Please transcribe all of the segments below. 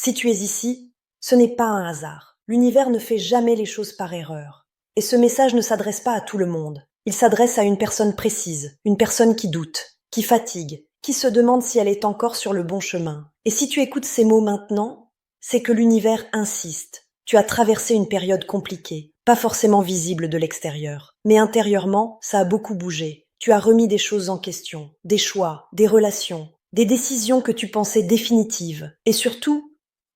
Si tu es ici, ce n'est pas un hasard. L'univers ne fait jamais les choses par erreur. Et ce message ne s'adresse pas à tout le monde. Il s'adresse à une personne précise, une personne qui doute, qui fatigue, qui se demande si elle est encore sur le bon chemin. Et si tu écoutes ces mots maintenant, c'est que l'univers insiste. Tu as traversé une période compliquée, pas forcément visible de l'extérieur. Mais intérieurement, ça a beaucoup bougé. Tu as remis des choses en question, des choix, des relations, des décisions que tu pensais définitives. Et surtout,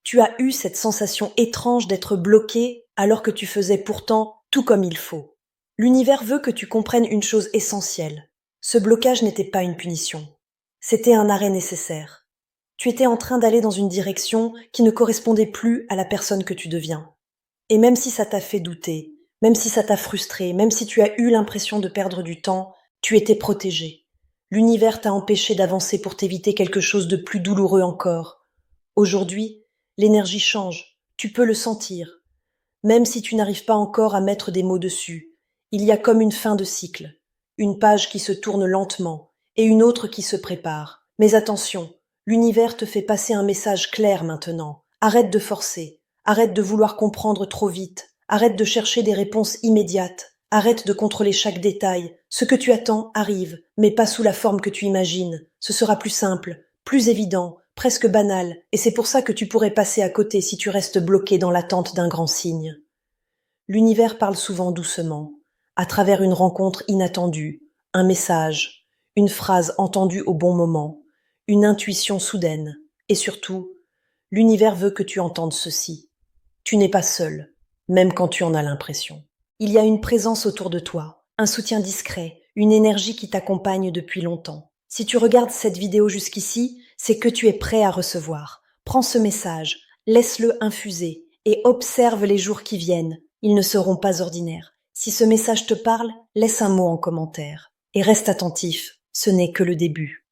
tu as eu cette sensation étrange d'être bloqué alors que tu faisais pourtant tout comme il faut. L'univers veut que tu comprennes une chose essentielle. Ce blocage n'était pas une punition. C'était un arrêt nécessaire. Tu étais en train d'aller dans une direction qui ne correspondait plus à la personne que tu deviens. Et même si ça t'a fait douter, même si ça t'a frustré, même si tu as eu l'impression de perdre du temps, tu étais protégé. L'univers t'a empêché d'avancer pour t'éviter quelque chose de plus douloureux encore. Aujourd'hui, l'énergie change, tu peux le sentir. Même si tu n'arrives pas encore à mettre des mots dessus, il y a comme une fin de cycle, une page qui se tourne lentement et une autre qui se prépare. Mais attention, l'univers te fait passer un message clair maintenant. Arrête de forcer, arrête de vouloir comprendre trop vite, arrête de chercher des réponses immédiates, arrête de contrôler chaque détail. Ce que tu attends arrive, mais pas sous la forme que tu imagines. Ce sera plus simple, plus évident, presque banal, et c'est pour ça que tu pourrais passer à côté si tu restes bloqué dans l'attente d'un grand signe. L'univers parle souvent doucement, à travers une rencontre inattendue, un message, une phrase entendue au bon moment, une intuition soudaine, et surtout, l'univers veut que tu entendes ceci. Tu n'es pas seul, même quand tu en as l'impression. Il y a une présence autour de toi, un soutien discret, une énergie qui t'accompagne depuis longtemps. Si tu regardes cette vidéo jusqu'ici, c'est que tu es prêt à recevoir. Prends ce message, laisse-le infuser et observe les jours qui viennent. Ils ne seront pas ordinaires. Si ce message te parle, laisse un mot en commentaire. Et reste attentif, ce n'est que le début.